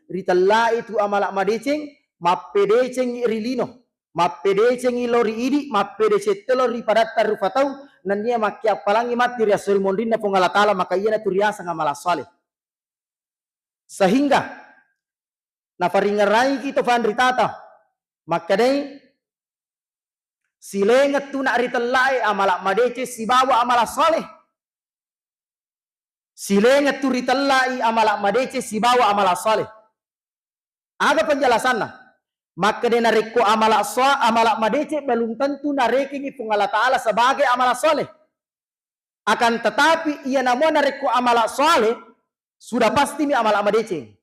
ritalla itu amalak madeceng mappedeceng rilino mappedeceng lori idi mappedeceng telori padatta rufatau nannia makya palangi mati ria suri mondinna pongala taala maka iana turiasa ngamala saleh sehingga nafaringarai kita fan ritata maka dei silengat tu nak ritallai amalak madece sibawa amala saleh silengat tu ritallai amalak madece sibawa amala saleh ada penjelasannya maka dia nareko amalak madece belum tentu narekingi pungala ta'ala sebagai amalak saleh akan tetapi ia namun nareko amalak saleh sudah pasti mi amalak madece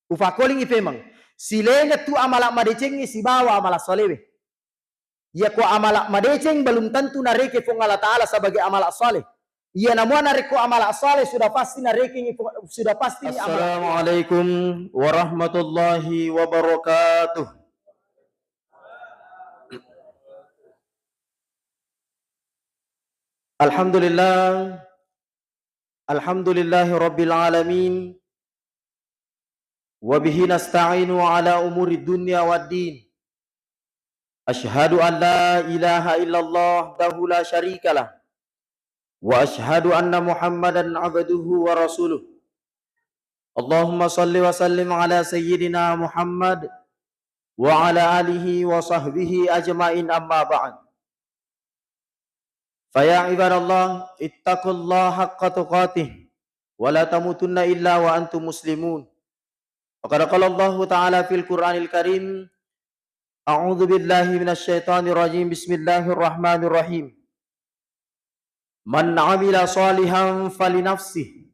ufakoling ifemang silengat tu amalak madece sibawa amalak saleh ya ko amalak madeceng belum tentu nareke pungala ta'ala sebagai amalak saleh ia namun nareko amalak saleh sudah pasti nareke sudah pasti. Assalamualaikum warahmatullahi wabarakatuh. Alhamdulillahi rabbil alamin wa bihi nasta'inu ala umuri dunya waddin. Ashhadu an la ilaha illallah wahdahu la syarikalah wa ashhadu anna Muhammadan abduhu wa rasuluh. Allahumma salli wa sallim ala sayyidina Muhammad wa ala alihi wa sahbihi ajmain amma ba'd. Faya ibadallah ittaqullaha haqqa tuqatih wa la tamutunna illa wa antum muslimun. Faqad qala Allah ta'ala fil Qur'anil Karim a'udzu billahi minasy syaithanir rajim bismillahirrahmanirrahim. Man 'amila shalihan falinafsihi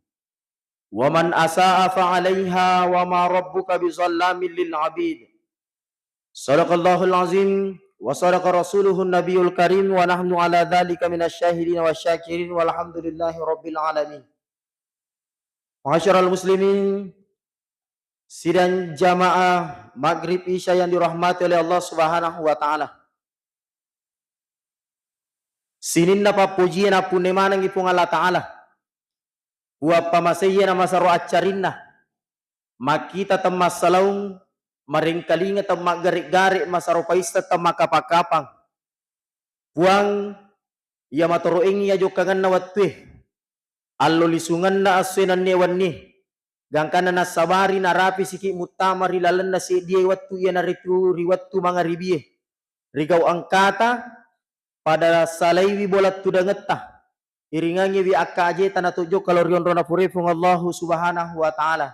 wa man asaa fa'alaiha wa ma rabbuka bizallamin lil 'abid. Shadaqallahul azim wa sadaqa rasuluhun nabiyul karim wa nahnu ala dzalika minasyahidin wasyakirin walhamdulillahi rabbil alamin. Ma'asyiral muslimin sidang jamaah maghrib isya yang dirahmati oleh Allah Subhanahu wa taala. Sinin na papujian na punemanang ipong Allah Ta'ala. Huwag pamasayan na masaro atcharin na. Makita tam masalaung, maringkalinga tam magarik-garik, masaro paista tam makapakapang. Huwag iya maturuing iya jokangan na watwe. Allo lisungan na aswenan newan ni. Gangkan na nasabari na rapi siki mutamari lalan na si diay wattu iya na riwattu mga ribiye. Rigaw ang kata, pada salaiwi bolat tu dangetta iringangi wi akaje tanah tujuh kalau rion rona purifung Allah Subhanahu wa taala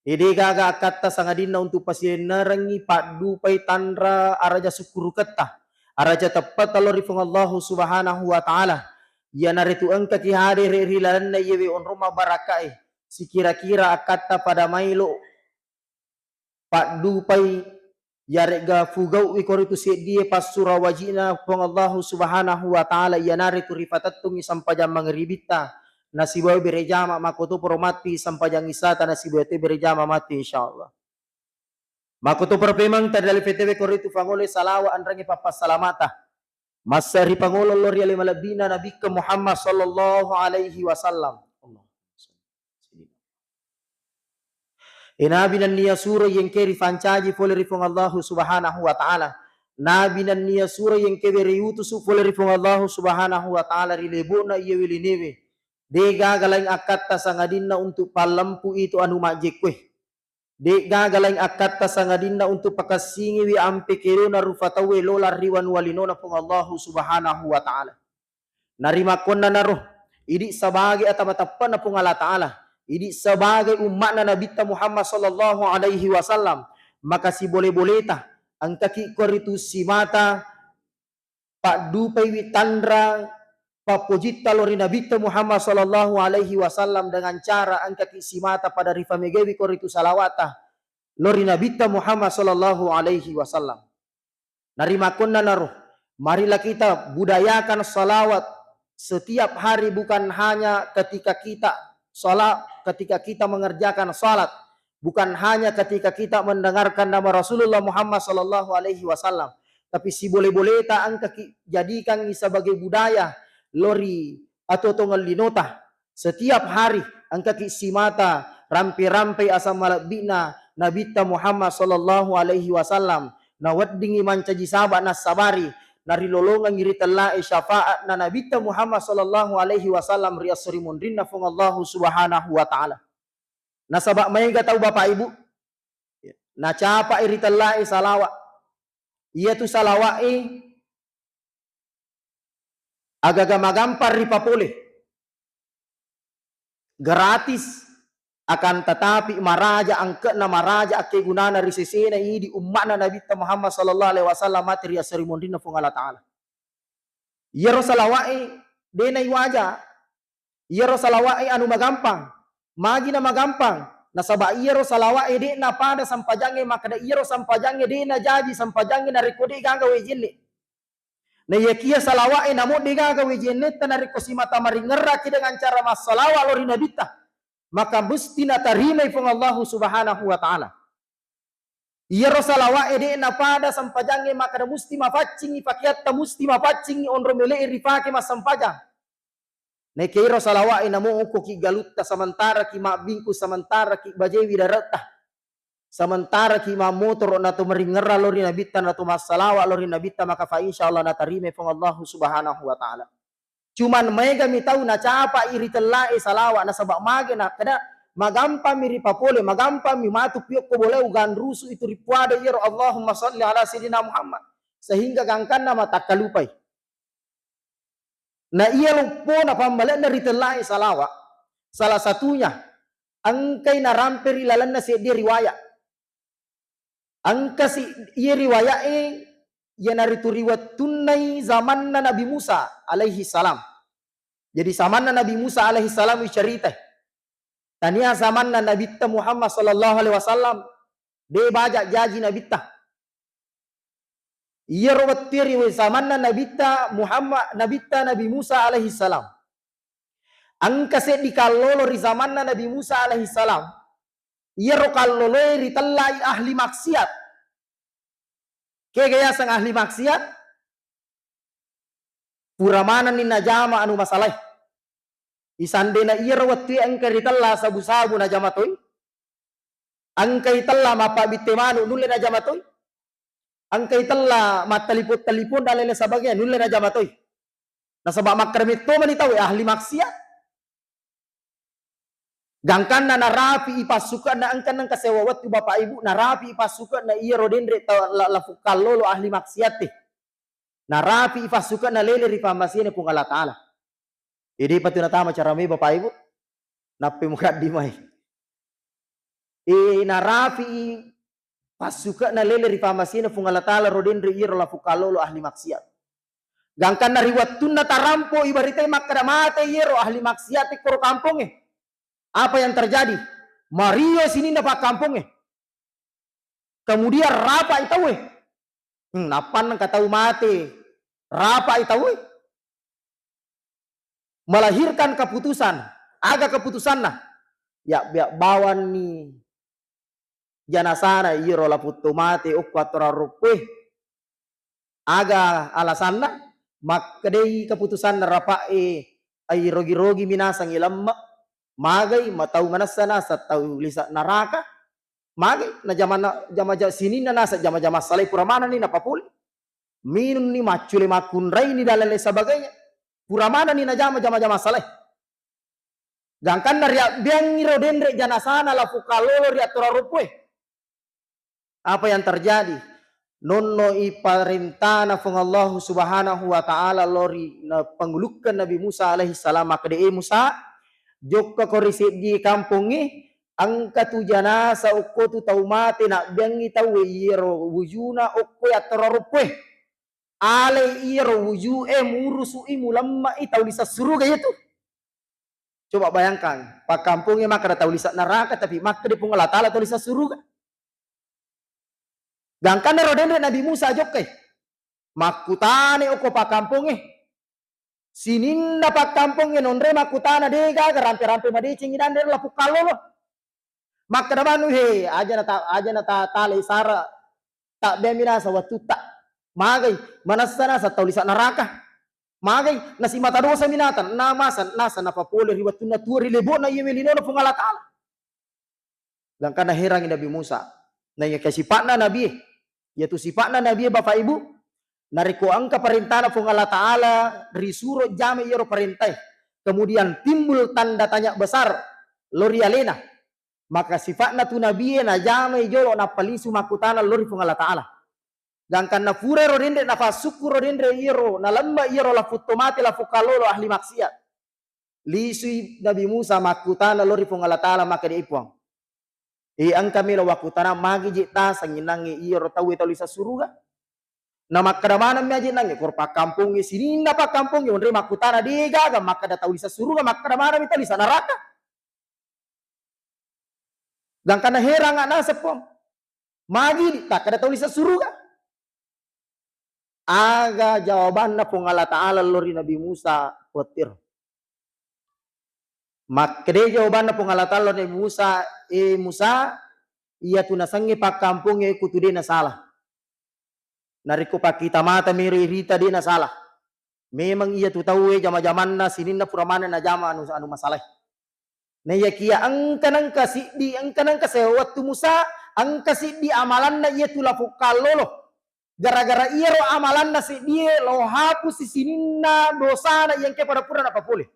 ide gaga akatta sangadina untuk pasien narangi padu pai tandra araja sukuru ketta araja tepat kalau rifung Allah Subhanahu wa taala ya naritu angka ki hade rilan na yewe on roma barakai si kira-kira akatta pada mailo padu pai yarega fugau ikoritu sedie pas surah wajina pong Allah Subhanahu wa taala yanari tu rifatatung sampajang mangribita nasibaw berejama makoto poromati sampajang isata nasibaw te berejama mati insyaallah makoto perpemang tadali PTW koritu fangole salawa andrangi papas salamata masari pangolo lori ale malabina nabi ke Muhammad sallallahu alaihi wasallam. Nabi nan niya sura yang keri fancaji fole rifong Allah Subhanahu wa taala. Nabi nan niya sura yang keberi utusu fole rifong Allah Subhanahu wa taala rilebona iya wilinewe. De gagalang akatta sangadinna untuk palampu itu anu majekwe. De gagalang akatta sangadinna untuk pakasingi wi ampe kerona rufatawe lola riwan walinona pong Allah Subhanahu wa taala. Narima konna naroh idi sabagi atamatapan na pong Allah taala. Ini sebagai umat Nabi Muhammad sallallahu alaihi wasallam maka si boleh-boleh tah ang kaki koritu si mata pak dupai witandra papojita lori Nabi Muhammad sallallahu alaihi wasallam dengan cara ang kaki si mata pada rifa megewi koritu salawata lori Nabi Muhammad sallallahu alaihi wasallam. Narimakon na naruh marilah kita budayakan salawat setiap hari bukan hanya ketika kita salat, ketika kita mengerjakan salat, bukan hanya ketika kita mendengarkan nama Rasulullah Muhammad sallallahu alaihi wasallam, tapi si boleh-boleh ta angka jadikan sebagai budaya lori atau tongal linota setiap hari angka si mata rampe-rampe asam malabina Nabi Muhammad sallallahu alaihi wasallam na waddingi mancaji sahabat na sabari nari lolongan ngiri telai syafaat na Nabi Muhammad sallallahu alaihi wasallam riasri mundrinna fung Allah subhanahu wa ta'ala. Na sabak maiga tahu Bapak Ibu, na capa iri telai salawat. Ia tu salawat agaga magampar ripapole. Gratis akan tetapi maraja angke na maraja ake gunana risesena ini di umat na Nabi Muhammad sallallahu alaihi wasallam materi asarimondina fung Allah taala. Yero salawai denai waja. Yero salawai anu magampang. Magi na magampang. Nasaba yero salawai de na pada sampajange maka da yero sampajange de na jaji sampajange na rekode ganga wejenne. Na yakia salawai namo de ganga wejenne tanari kosimata maringerra ki dengan cara masalawa lori nabita. Maka mesti natarima ifung Allah subhanahu wa ta'ala. Iya rosalawa ede na pada sampajange maka musti mafacingi pakiatta musti mafacingi onro mele rifake mas sampajang. Neke rosalawa ina mo uko ki galutta samantara ki mabingku samantara ki bajewi darata. Samantara ki ma motor na to meringerra lori nabita na to masalawa lori nabita maka fa insyaallah natarima ifung Allah subhanahu wa ta'ala. Cuman mega mi tahu na capa iri telai salawa na sabak mage na kada magampa miri papole magampa mi matu piok ko boleh ugan rusu itu ripuada yero Allahumma salli ala sayyidina Muhammad sehingga gangkan nama tak kalupai. Na iya lupo na pambalik na ritelai salawa salah satunya angkai na ramperi lalan na dia riwayat. Angka si iya riwayat ya naritu riwayat tunai zaman na Nabi Musa alaihi salam. Jadi zaman na Nabi Musa alaihi salam cerita. Tania zaman na Nabi Muhammad sallallahu alaihi wasallam de bajak jaji Nabi ta. Iya rawat tiri zaman na Nabi Muhammad Nabi Musa alaihi salam. Angka se di kalolo ri zaman na Nabi Musa alaihi salam. Iya ro kalolo ri tallai ahli maksiat. Kegaya sang ahli maksiat puramana ni najama anu masalah. Isandena iya rawat tiri angka ri talla sabu-sabu najama toy. Angka italla mapa bitemanu nulle najama toy. Angka italla mataliput-talipun dalele sebagian nulle najama toy. Nasabak makremit to manitaw ahli maksiat. Gangkan na narapi ipasukan na angkan ng kasewawat ti Bapak Ibu narapi ipasukan na iya rodendre lafukal lolo ahli maksiat ti. Narapi ipasukan na lele ripamasin kung Allah Ta'ala. Idi pati natama cara may Bapak Ibu napi mukat di may. Narapi ipasukan na lele ripamasin kung Allah Ta'ala rodendre iya lafukal lolo ahli maksiat. Gangkan na riwatun na tarampo ibaritay makadamate iya ahli maksiat ti kuro kampung Apa yang terjadi? Mario sini dapat kampung Kemudian rapa itawe. Napan nang kataw mati. Rapa itawe. Melahirkan keputusan. Aga keputusan nah. Ya bawan ni janasana iro la putu mati ukwatora rupe. Aga alasan na. Makadei keputusan na rapa ay rogi-rogi minasang ilamma. Magay matau manasana sa tau lisa naraka magay na jama sini na nasa jama salay puramana ni napapuli minun ni macule makunray ni dalale sabagaynya puramana ni na jama salay gangkan na biang iro dendre janasana la fukalolo ri aturarupwe. Apa yang terjadi? Nonno iparintana fung Allah subhanahu wa ta'ala lori na pangulukan Nabi Musa alaihi salam makadee Musa jokka korisit di kampungi angka tu janasa ukko tu tau mate nak biangi tau yero wujuna ukko atororupwe ale yero wuju murusu mulamma tau lisa suruh gaya tu. Coba bayangkan pak kampungnya maka tau lisa neraka tapi maka di Allah Ta'ala tau lisa suruh. Gangkan rodende Nabi Musa jokke makutane ukko pak kampungnya sinin dapat kampung nonre makutana dega rampe-rampe madicing dan la pukalo maka namanu aja na tali sara tak bemina sa watuta magay manasana sa taulisan neraka magay nasi mata dosa minatan namasan nasa napapole riwatun na tuwa rilebo na yemelino na pung Allah Ta'ala. Dan karena herang Nabi Musa. Nah ya sifatna Nabi, yaitu sifatna Nabi Bapak Ibu, nariko angka perintah fung Allah Ta'ala risuro jame yero perintah. Kemudian timbul tanda tanya besar lori alena. Maka sifatna tu Nabi na jame jolo na palisu makutana lori fung Allah Ta'ala. Dan karena fure rodende na fasuku rodende iro na lamba iro la futomati la fukalolo ahli maksiat. Lisui Nabi Musa makutana lori fung Allah Ta'ala maka diipuang. Ang kami la wakutana magi jita sanginangi iro tawi talisa suruga. Na makadamana miaji nangi korpa kampung sini na pa kampung yo ndre makutana diga ga makada talisa suruga makadamana mi talisa neraka. Dan karena herang nasab pom. Magi tak kada talisa suruga. Aga jawaban na pung Allah Ta'ala lori Nabi Musa potir. Makde jawaban na pung Allah Ta'ala lori Nabi Musa, Musa, iya tu nasangi pak kampung kutu na salah. Nariko pak kita mata miri rita na salah. Memang iya tu tahu jama-jaman na sinin na puramana na jama anu masalah. Na iya kia angkanang kasidi angkanang kasewat tu Musa, ang kasidi amalan na iya tu lapu kalolo. Gara-gara iya ro amalan na si dia lo hapus si sinin na dosa na yang ke pada pura na papule.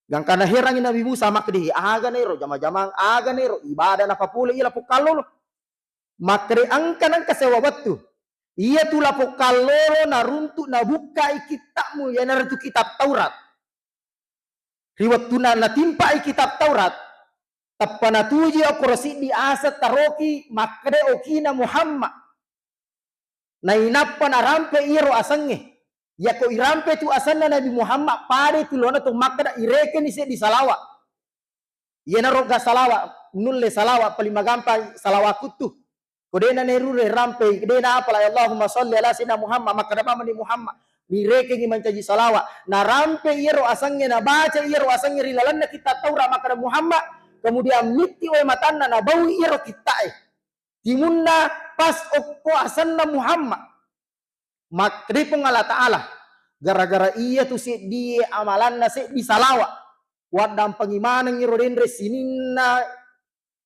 Gang kana herangin Nabi Musa makdi aga nero jama-jamang aga nero ibadah na papule iya lapu kalolo. Makde angkanang kasewat tu. Iya tu lapu kalolo na runtuk na buka kitabmu ya na kitab Taurat. Riwat tuna na timpa kitab Taurat. Tapana tuji akurasi di asat taroki makde okina Muhammad. Na inappa na rampe iro asange. Ya ko irampe tu asanna Nabi Muhammad pare tu lona tu makda ireke ni se di salawa. Iya na roga salawa nulle salawa palima gampa salawa kutu. Kodena nerure rampe kodena apa la Allahumma sholli ala sayyidina Muhammad makda pa mani Muhammad. Direke ni mancaji salawa. Na rampe iro asange na baca iro asange rilalanna kita Taurat makda Muhammad. Kemudian miti we matanna na bau iro kita Timunna pas okko asanna Muhammad. Makri pong Allah Ta'ala. Gara-gara iya tu si dia amalan na si di salawa. Wadang pangimanang iro dendre sininna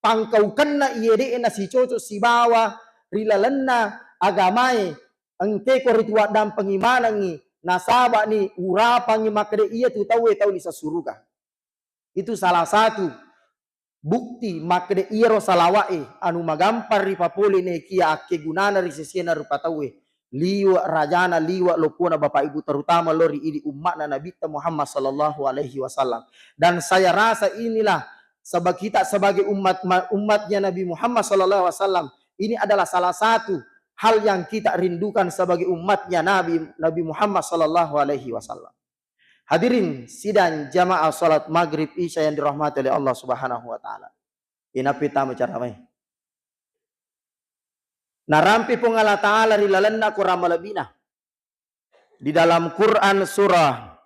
pangkaukan na iya de na si coco si bawa rilalan na agamay. Angke ko ritu wadang pangimanang ni nasaba ni urapang ni makri iya tu tahu ni sa suruga. Itu salah satu bukti makde iro salawae anu magampar ri papole ne kia ake gunana ri sesiena rupa tawe liwa rajana liwa lopona Bapak Ibu terutama lori ini umat Nabi Muhammad sallallahu alaihi wasallam. Dan saya rasa inilah kita sebagai umatnya Nabi Muhammad sallallahu alaihi wasallam ini adalah salah satu hal yang kita rindukan sebagai umatnya Nabi Muhammad sallallahu alaihi wasallam. Hadirin sidang jamaah salat maghrib isya yang dirahmati oleh Allah Subhanahu wa taala. Inapita macaramai. Narampi pong Allah Ta'ala rilalanna ko ramalabina. Di dalam Quran surah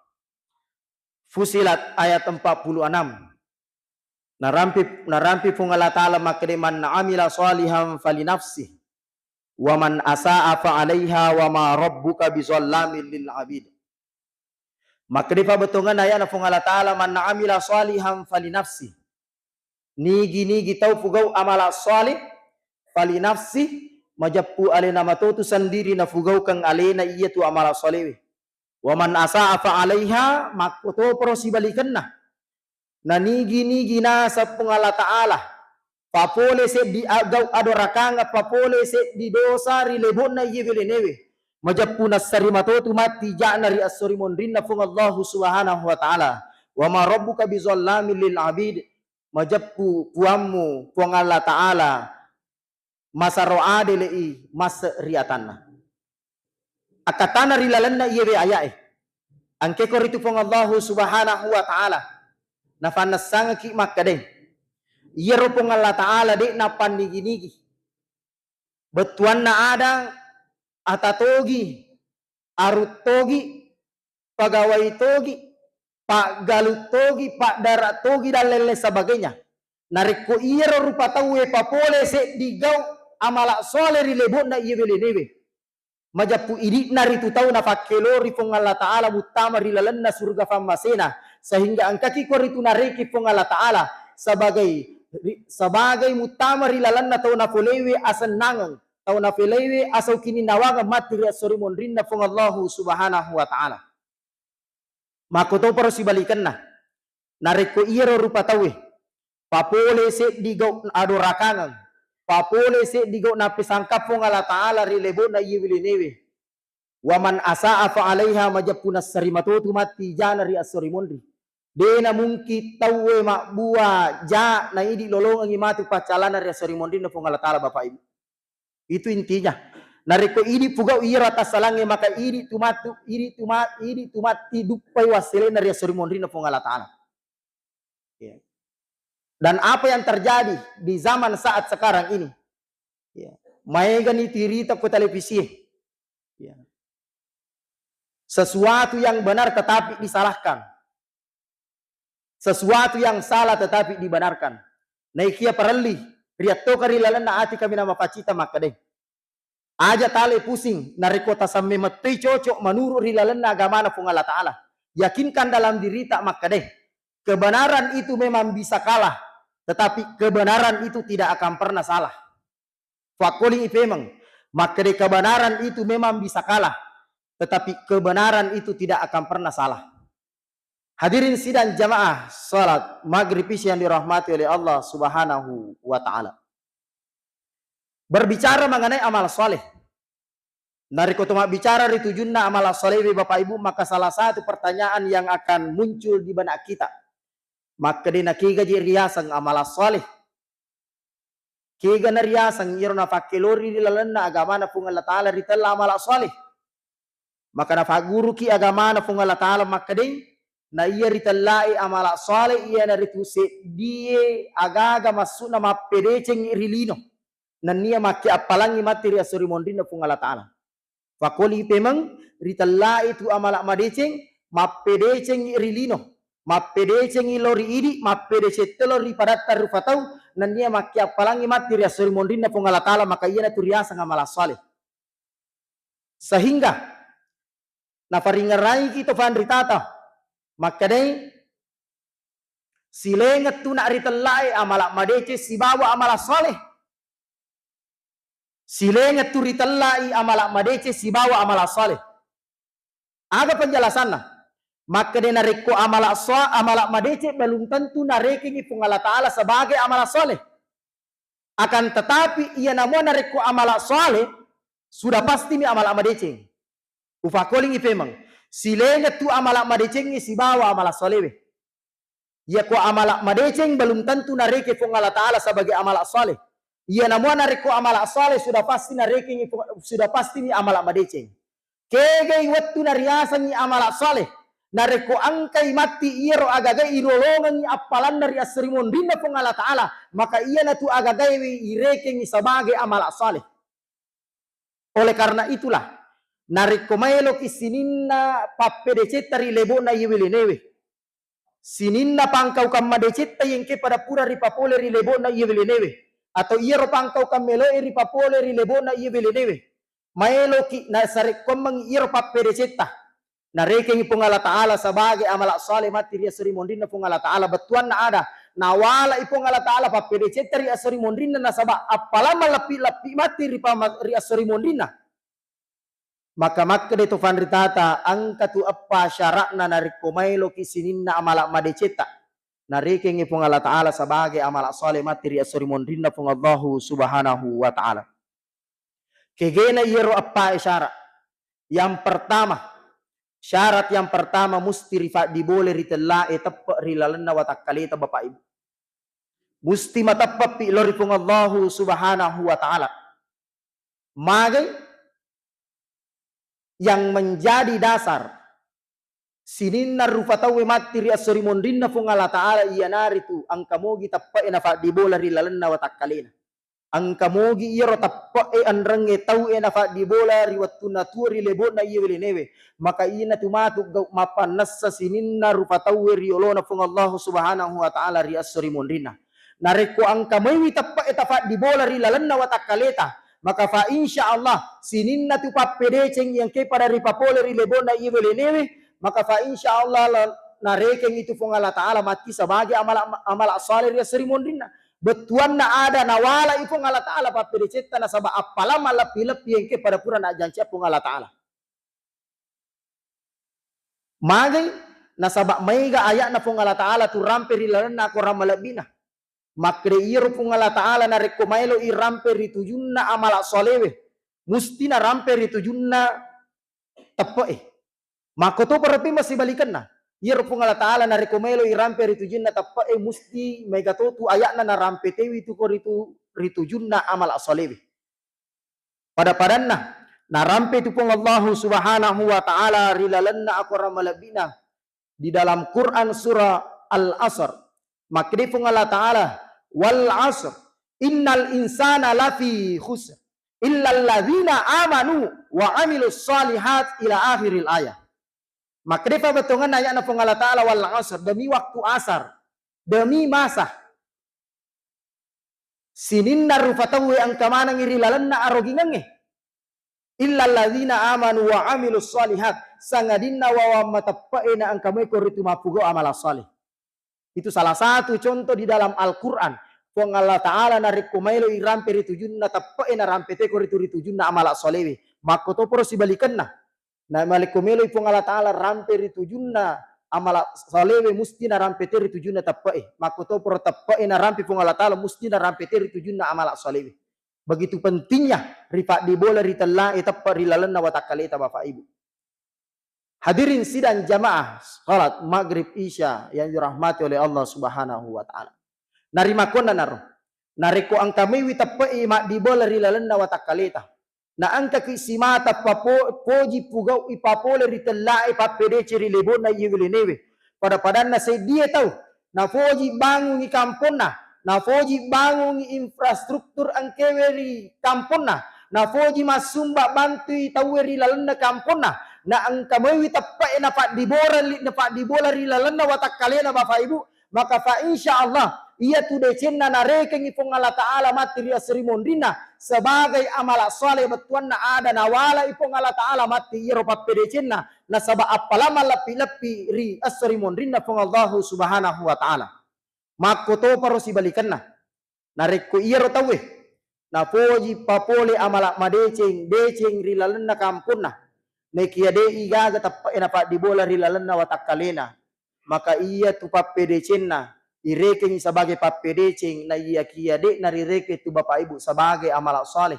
Fusilat ayat 46. Narampi pong Allah Ta'ala makriman amila salihan falinafsi wa man asaa fa 'alaiha wa ma rabbuka bizallamin lil 'abid. Makrifa betongan ayat na Allah Ta'ala man amila salihan falinafsi. Nigi tau fugau amala salih falinafsi majappu alena matotu sendiri na fugau kang alena iya tu amala salih. Wa man asaa fa 'alaiha makoto prosi balikanna. Na nigi na sa Allah Ta'ala. Papole se di agaw adorakanga papole se di dosa rilebon na iya velenewe. Majapuna sarimatotu mati ja'na ri as-surimun rinna fung Allah Subhanahu wa ta'ala wa ma rabbuka bizallamin lil 'abid. Majappu puammu fung Allah Ta'ala masaro adelei mas riatanna akatana rilalanna iye ayae angke koritu fung Allah Subhanahu wa ta'ala na fanasang ki makade iye ro fung Allah Ta'ala de na panigi betuan na adang atatogi, arutogi, pegawai togi, pak galut togi, pak darat togi dan lain sebagainya. Nariko iya rupa tahu papole se digau amala soleh rilebon na iya belenewe. Majapu idik naritu tahu na fakelori fong Allah Ta'ala mutama rilalan na surga famasena. Sehingga angkaki koritu nariki fong Allah Ta'ala sebagai sebagai mutama rilalan na tau na folewe asan nangang tau na folewe asau kini nawaga mati ria sori mondrin na fung Allahu subhanahu wa ta'ala. Makoto paro si balikan na nareko iro rupa tawe papole se digau ado rakangang papole se digau na pisangkap fung Allah ta'ala rilebo na yiwilinewe waman asa'a fa alaiha majapuna sarimatotu mati jana ria sori mondri dena mungki tawe mak buah ja na idi lolong ngi mati pacalana ria sori mondri na fung Allah ta'ala Bapak Ibu. Itu intinya. Nareko idi pugau ira tasalange maka idi tumati dupai wasile na ria sori mondri na fung Allah ta'ala. Ya. Dan apa yang terjadi di zaman saat sekarang ini, ya, maegan itirita ke televisi, ya. Sesuatu yang benar tetapi disalahkan, sesuatu yang salah tetapi dibenarkan. Naikia paralli, riato karilalan na ati kami nama pacita makadeh. Aja tale pusing, narikota samme matei cocok manuru rilalan na agama na fung Allah ta'ala. Yakinkan dalam diri tak makadeh. Kebenaran itu memang bisa kalah, tetapi kebenaran itu tidak akan pernah salah. Fakoli ifemang, maka kebenaran itu memang bisa kalah, tetapi kebenaran itu tidak akan pernah salah. Hadirin sidang jamaah salat maghrib yang dirahmati oleh Allah subhanahu wa ta'ala. Berbicara mengenai amal soleh. Nariko tuma bicara ritujunna amal soleh Bapak Ibu, maka salah satu pertanyaan yang akan muncul di benak kita. Maka dina kiga ji riasang amal soleh. Kiga na riasang irona fakilori dilalanna agama na fung Allah ta'ala ritalla amal soleh. Maka na faguru ki agama na fung Allah ta'ala maka ding na iya ritallai amala soleh iya na rituse die agaga masuk na mapedeceng irilino nan niya maki apalangi mati ria sori mondrin na fung Allah ta'ala. Fakoli pemang ritallai tu amala madeceng mapedeceng irilino mapedeceng ilori idi mapedece telori padatta rufatau nan niya maki apalangi mati ria sori mondrin na fung Allah ta'ala, maka iya na turiasa ngamala soleh. Sehingga na faringarai kita fanritata maka dai silengat tu nak ritallai amala madece si bawa amala soleh. Silengat tu ritallai amala madece si bawa amala soleh. Ada penjelasan nah. Maka dai nareko amala madece belum tentu narekingi fung Allah ta'ala sebagai amala soleh. Akan tetapi ia namun nareko amala soleh sudah pasti mi amala madece. Ufakoling ifemang. Silengat tu amalak madeceng si bawa amalak soleh. Ya ko amalak madeceng belum tentu nareke fung Allah ta'ala sebagai amalak soleh. Ya namun nareko amalak soleh sudah pasti nareke sudah pasti ni amalak madeceng. Kegay waktu nariasan ni amalak soleh. Nareko angkai mati iro agagai irolongan ni apalan dari asrimon dinda fung Allah ta'ala. Maka iya na tu agagai ireke ni sebagai amalak soleh. Oleh karena itulah nariko maelo ki sininna pappedecetta rilebo na yiwilinewe. Sininna pangkau kam madecetta yang ke pada pura ripapole rilebo na yiwilinewe. Atau iero pangkau kam melo ripapole rilebo na yiwilinewe. Maelo ki na sariko mang iero pappedecetta. Narekengi pung Allah ta'ala sebagai amalak soleh mati ria suri mondrinna pung Allah ta'ala. Betuan na ada. Nawala ipung Allah ta'ala pappedecetta ria suri mondrinna na sabak. Apalama lapi mati ria suri mondrinna. Maka de tu fanritata angkatu apa syaratna nariko mailo kisininna amalak madeceta narikengi pung Allah ta'ala sebagai amalak soleh materi asori mondrinna pung Allahu subhanahu wa ta'ala. Kegena yero apa syarat? Yang pertama, syarat yang pertama musti rifat dibole ritella tepa rilalenna wa takkalita Bapak Ibu. Musti matappa pi lori pung Allahu subhanahu wa ta'ala. Magai yang menjadi dasar sininna rufatawe mati ri asori mondrinna fung Allah ta'ala iya naritu angka mogi tappa ena fa dibola ri lalenna wa takkalina angka mogi iro tappa anrenge tau ena fa dibola ri wattuna turi lebona iya welenewe maka ina tumatu gau mapanassa sininna rufatawe ri olona fung Allah subhanahu wa ta'ala ri asori mondrinna nareko angka mewi tappa eta fa dibola ri lalenna wa takkaleta maka fa insya Allah sininna tu pappedeceng yang ke pada ripapole rilebona iwelenewe maka fa insya Allah narekeng itu fung Allah ta'ala mati sebagai amal soleh ria seri mondrinna betuan na ada na wala ipong Allah Ta'ala papiricita na saba apala malapi-lapi yang ke pada pura na janji apong Allah Ta'ala. Magay na saba maiga ayat na pong Allah Ta'ala tu ramperi lalan na ako ramalabina. Makreiro pong Allah Ta'ala na rekomailo i ramperi tujun na amala solewe. Musti na ramperi tujun na tapae. Makoto parapi masih balikan na. Iro pong Allah Ta'ala na rekomelo irampe ritujun na tapae musti may gatotu ayak na rampe tewi tu ko ritujun na amal asalewi. Pada-padan na rampe tu pong Allah subhanahu wa ta'ala rilalan na ako ramalabina di dalam Quran surah Al-Asr. Makri pong Allah Ta'ala wal asr innal insana lafi khusr illa alladhina amanu wa amilus salihat ila akhiril ayat. Maka dia betongan ayat na pong Allah Ta'ala wal asr demi waktu asar demi masa sinin na rufatawe ang kamanang irilalan na arogingang illa alladzina amanu wa amilus salihat sangadin na wawa matappae na ang kamay ko rito mapugo amal salih. Itu salah satu contoh di dalam Al-Quran pong Allah Ta'ala na rikumaylo irampe ritujun na tappae na rampete ko ritujun na amal salih. Maka to poro sibalikan na malikumelo ipong Allah Ta'ala rampe ritujun na amala salewe musti na rampete ritujun na tapae. Makoto por tapae na rampe pong Allah Ta'ala musti na rampete ritujun na amala salewe. Begitu pentingnya ripak di bola ritala etapa rilalan na watakaleta Bapak Ibu. Hadirin sidang jamaah salat maghrib isya yang dirahmati oleh Allah Subhanahu wa Ta'ala. Narimakon na naro. Nariko ang kami witapae mak di bola rilalan na watakaleta. Na ang kakisimata poji pugaw ipapole ritala ipapede cirilebo na iwilenewe. Pada-padan na say dia tahu na poji bangun i kampon na poji bangun i infrastruktur ang keweri kampon na poji masumba bantu i taweri lalan na kampon na ang kamoy tapae na pak dibola rilalan na watakale na Bapak Ibu. Maka fa insyaallah ia tu decen na narekeng ipong Allah Ta'ala mati ria serimondina sebagai amal soleh betuan na ada na wala ipong Allah Ta'ala mati iro papedecen na saba apalama lapi-lapi ri serimondina pong Allah Subhanahu wa Ta'ala. Makoto paro si balikan na nareko iro tawe na poji papole amal madeceng rilalan na kampun na nekia de igaga tapae na pak dibola rilalan na watakalena. Maka ia tu papedecen na irekeng sebagai papedeceng na iya kia dek narireke tu Bapak Ibu sebagai amal saleh.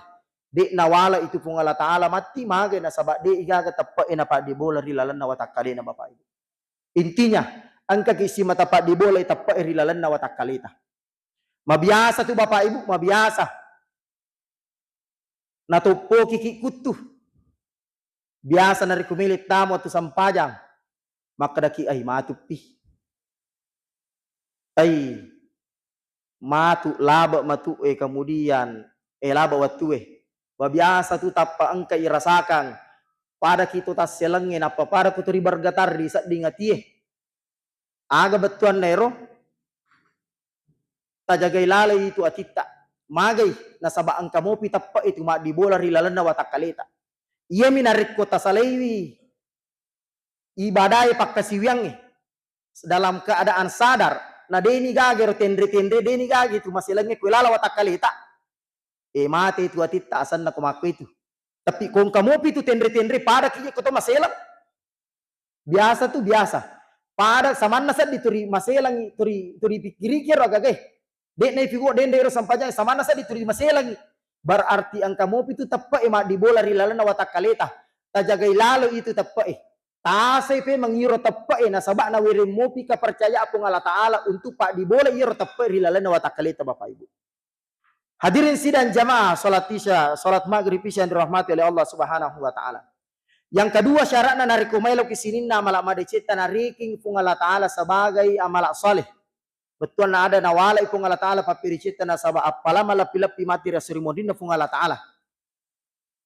Dek nawala itu pun Allah Ta'ala mati mage na sabak dek igaga tapae na pak dibola rilalan na watakalena Bapak Ibu. Intinya angka kisi mata pak dibola tapae rilalan na watakaleta. Mabiasa tu Bapak Ibu, mabiasa. Natupo kiki kutu. Biasa narikumilit tamu tu sampajang. Maka daki ay matupi. Ay matu laba matu kemudian laba watu biasa tu tapa angka irasakan pada kita tas selengin apa pada kuturi bergetar di saat dingati aga betuan nero tajagai lalai itu atita magai nasaba angka mopi tapa itu mak dibola rilalan na watakaleta ia minarik kota salewi ibadai pakkasiwiang dalam keadaan sadar na deni gage tendre deni gage itu masih lagi kulala watakaleta mate itu atita asan na kumaku itu tapi kung kamu itu tendre pada kiki koto maselang biasa tuh biasa pada samanna sad dituri maselang turi pikir agak dek na figo dendero sampajang samanna sad dituri maselang berarti ang kamu itu tepa mak dibola rilalan na watakaleta tajagai lalu itu tepa tasay pe mangiro tepa na sabak na wirim mopi kepercaya apong Allah Ta'ala untuk pak dibola iro tepa rilalan na watakaleta Bapak Ibu. Hadirin sidang jamaah salat isya, salat maghrib isya yang dirahmati oleh Allah Subhanahu wa Ta'ala. Yang kedua syaratna narikumailo kisinin na amal madecita nariking pung Allah Ta'ala sebagai amal saleh. Betul na ada nawala ipung Allah Ta'ala papiricita na sabak apala malapi-lapi mati rasurimodin na pung Allah Ta'ala.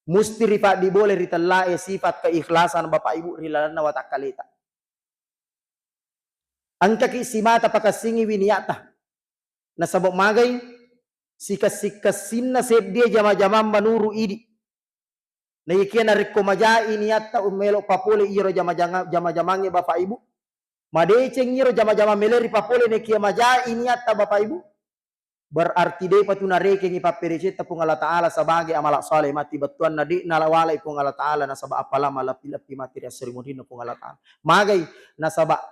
Musti ripak diboleh ritalae sifat keikhlasan Bapak Ibu rilalan na watakaleta. Angka kisimata pakasingi winiata. Na sabok magay sikas-sikasin na dia jama-jama manuru idi. Na ikia na rekomajai niata umelo papole iro jama-jamange Bapak Ibu. Madeceng iro jama-jama meleri papole na ikia majai niata Bapak Ibu. berarti de patuna reke ngi papereceta pung Allah Ta'ala sebagai amal saleh mati betuan na di nalawalai pung Allah Ta'ala na sabab apala malapi-lapi mati riasrimudina pung Allah Ta'ala magai na sabab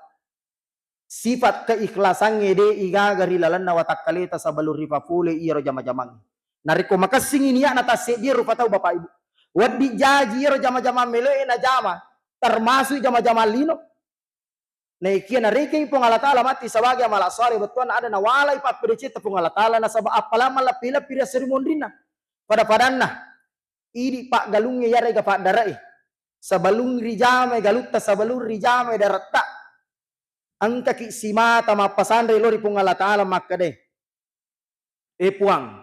sifat keikhlasan de igagari lalan na watak kaleta sabalur ripapule iro jama-jamang nariko makasing niya na tasik dia rupa tahu bapak ibu wadi jaji iro jama-jama mele na jama termasuk jama-jama lino na ikia na reking pung Allah Ta'ala mati sebagai amal saleh betuan ada na walai papereceta pung Allah Ta'ala na sabab apala malapi-lapi riasrimudina pada padanna idi pak galungnya yare ga pak darai sabalung rijame galutta sabalung rijame darata angka ki simata mapasandre lori pung Allah Ta'ala makka de puang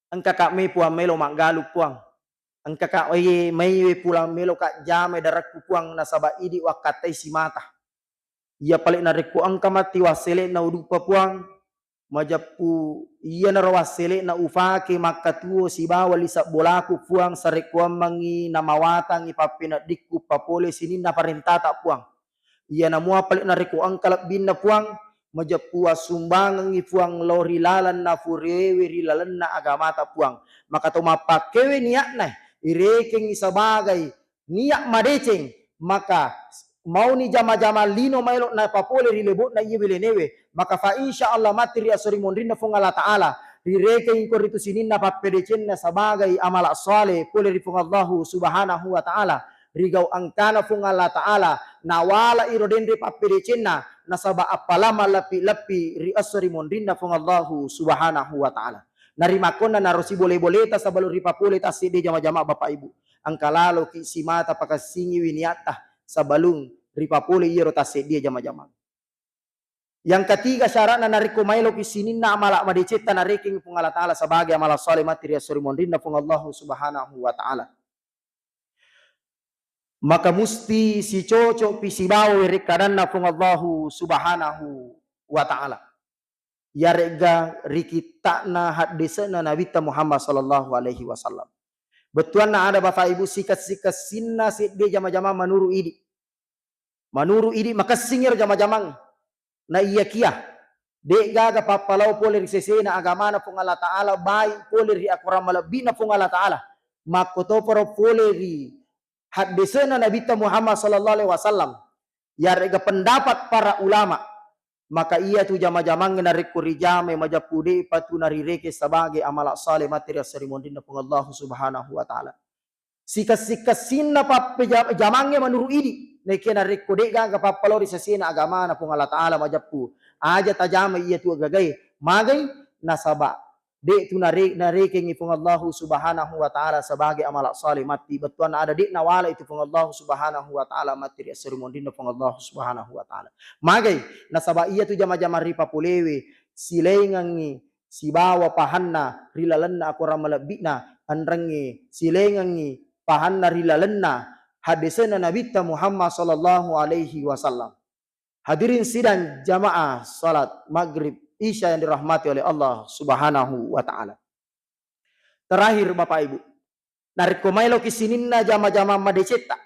angka kak me puang melo mak galuk puang angka kak oye mai pulang melo kak jame darak puang na saba idi wakatai simata ia paling nareku angka mati wasele na udupa puang majapu iya na rawasele na ufake makatuo si bawa lisa bolaku puang sarekuam mangi na mawatang ipapina dikku papole sini na parentata puang iya na mua paling nareku angka bin na puang majapu sumbangang puang lori lalan na furewe rilalan na agamata puang maka to mapakewe niat na ireking sebagai niat madeceng maka mau ni jama-jama lino mailo na papole rilebot na iya belenewe maka fa insya Allah mati ria sori mondrin na fung Allah Ta'ala rireke ingkor itu sinin na papedecen na sebagai amal saleh pole ri fung Allah Subhanahu wa Ta'ala rigau angkana fung Allah Ta'ala nawala iro dendre papedecen na nasaba apalama lapi-lapi ri asori mondrin na fung Allah Subhanahu wa Ta'ala narimakon na narosi boleh-boleh ta sabalur ri papole ta sede jama-jama bapak ibu angkalalo ki simata pakasingi winiata sabalung ripapole iro tase dia jama-jama. Yang ketiga syarat na nariko mailo kisinin na amala madiceta na reking pung Allah Ta'ala sebagai amala saleh materi suri mondrin na pung Allah Subhanahu wa Ta'ala. Maka musti si cocok pisibaw rekadan na pung Allah Subhanahu wa Ta'ala. Ya rega rikita na hadisa na Nabi Muhammad sallallahu alaihi wasallam. Betuan na ada bapak ibu sikat-sikat sinna si dia jama-jama manuru idi. Manuru idi makasingir jama-jamang na iya kia de gaga papalau pole risese na agama na pung Allah Ta'ala baik pole ri akuram malabi na pung Allah Ta'ala makoto poro pole ri hadisena Nabi Muhammad sallallahu alaihi wasallam ya rega pendapat para ulama maka iya tu jama-jamang na rekuri jame majapude patu nari reke sebagai amal saleh materi seremoni na pung Allah Subhanahu wa Ta'ala sikas-sikas sinna pape jamangnya manuru idi nekia na rekode gaga papalori sesina agama na pung Allah Ta'ala majapu aja tajama iya tu gagai magai nasaba de tu na reking pung Allah Subhanahu wa Ta'ala sebagai amal saleh mati betuan ada de nawala itu pung Allah Subhanahu wa Ta'ala mati seremoni na pung Allah Subhanahu wa Ta'ala magai nasaba iya tu jama-jama ripa pulewe silengangi si bawa pahanna rilalanna aku ramalabina andrangi silengangi pahanna rilalanna hadisena Nabi Muhammad sallallahu alaihi wasallam. Hadirin sidang jamaah salat maghrib isya yang dirahmati oleh Allah Subhanahu wa Ta'ala. Terakhir bapak ibu, narikomailo kisininna jama-jama madeceta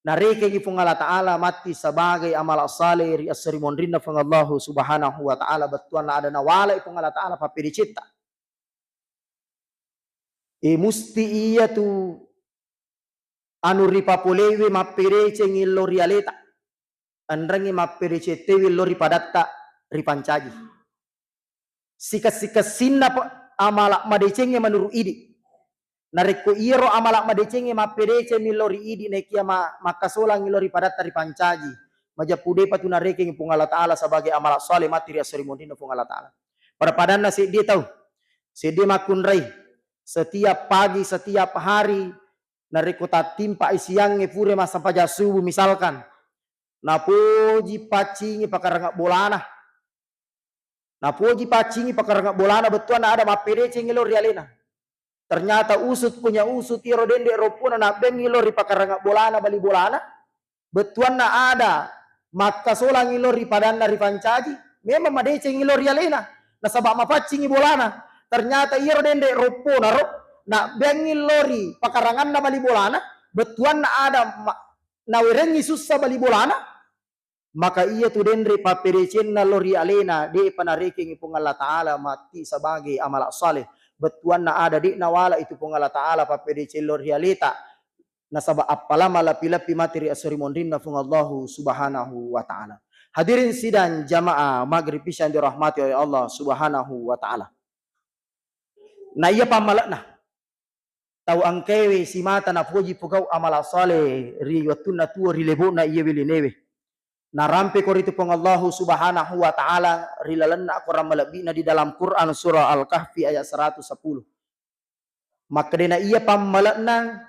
nareke gifung Allah Ta'ala mati sebagai amal saleh ri asrimondrinna fung Allah Subhanahu wa Ta'ala betuan ada nawala ifung Allah Ta'ala papedeceta musti iya tu anu ripapolewe maperece ngilo rialeta andrangi maperece tewi lo ripadatta ripancaji sikat-sikat sinna amalak madecenge manuru idi nareko iro amalak madecenge maperece milori idi nekia makasola ngilo ripadatta ripancaji majapude patu nareke ngipung Allah Ta'ala sebagai amalak saleh materi aserimondina pung Allah Ta'ala pada padanna dia tahu dia makunrai setiap pagi setiap hari nareko tatimpa isiang ngepure masa paja subuh misalkan napoji pacingi pakaranga bolana napoji pacingi pakaranga bolana betuan ada mapede cengilo rialena ternyata usut punya usut iro dende ropuna na bengi lori pakaranga bolana bali bolana betuan na ada maka solang ilori padanna ripancaji memang made cengilo rialena nasabak mapacingi bolana ternyata iro dende ropuna na bengi lori pakarangan na bali bolana betuan na ada na werengi susah bali bolana maka ia tu dendre paperecen na lori alena de panariking ipong Allah Ta'ala mati sebagai amal saleh betuan na ada di nawala itu pong Allah Ta'ala paperecen lori aleta nasaba appalama lapi-lapi materi asuri mondin na fung Allahu subhanahu wa ta'ala. Hadirin sidang jamaah maghrib yang dirahmati oleh Allah subhanahu wa ta'ala. Na iya pamalakna tau angkewe si mata na puji pugau amala saleh ri watun na tuo ri lebo na iya wilinewe na rampe ko rito pong Allahu subhanahu wa ta'ala rilalan na ako ramalabi na di dalam Quran surah Al-Kahfi ayat 110. Maka na iya pamalakna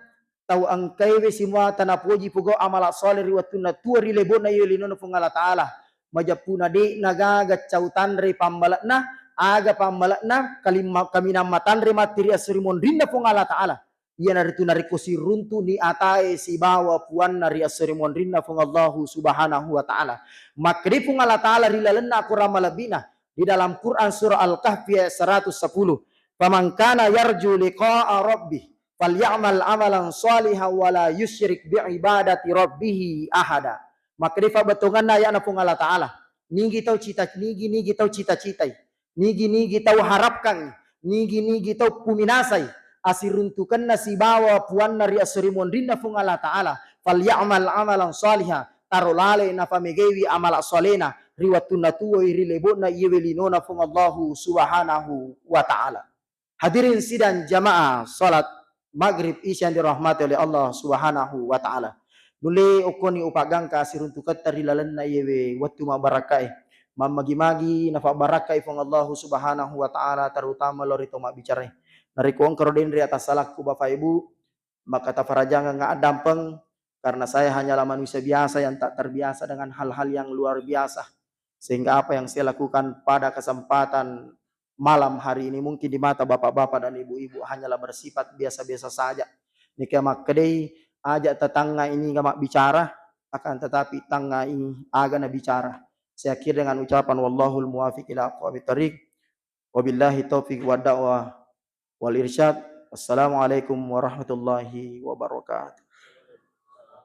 tau angkewe si mata na puji pugau amala saleh ri watun na tuo ri lebo na iya wilinono pong Allah ta'ala majapuna di nagagat cautan ri pamalakna aga pamalakna kami namatan ri materi asrimon rinda pong Allah ta'ala ia naritu narikosi runtu ni atae si bawa puan nari asrimon rinda pong Allahu subhanahu wa ta'ala makri pong Allah ta'ala rilalenna aku ramalabina di dalam Quran surah Al-Kahfi ayat 110 faman kana yarju liqa'a rabbih falyamal amalan shalihan wala yusyrik bi ibadati rabbih ahada makri fa betongan na ya na pong Allah ta'ala nigi tau cita-citai nigi tau harapkan nigi tau puminasai asiruntukan na si bawa puan nari asrimon rinna fung Allah Ta'ala fal ya'mal amalan salihah tarolale na pamegewi amal salena riwatun na tuwa irilebo na iwelino na fung Allahu subhanahu wa ta'ala. Hadirin sidang jamaah salat maghrib isya yang dirahmati oleh Allah subhanahu wa ta'ala. Nule ukoni upagangka asiruntukan tarilalan na iwe watu mabarakai mamagi-magi nafa barakai fung Allahu subhanahu wa ta'ala terutama lorito mabicarai narikuang karodin ri atas salahku Bapak Ibu maka tafarajangan nga dampeng karena saya hanyalah manusia biasa yang tak terbiasa dengan hal-hal yang luar biasa sehingga apa yang saya lakukan pada kesempatan malam hari ini mungkin di mata bapak-bapak dan ibu-ibu hanyalah bersifat biasa-biasa saja nika makdei ajak tetangga ini ngamak bicara akan tetapi tangga ini agak bicara saya akhir dengan ucapan wallahul muwafiq ila aqwamit thariq wabillahi taufiq wa da'wah wal irsyad. Wassalamualaikum warahmatullahi wabarakatuh.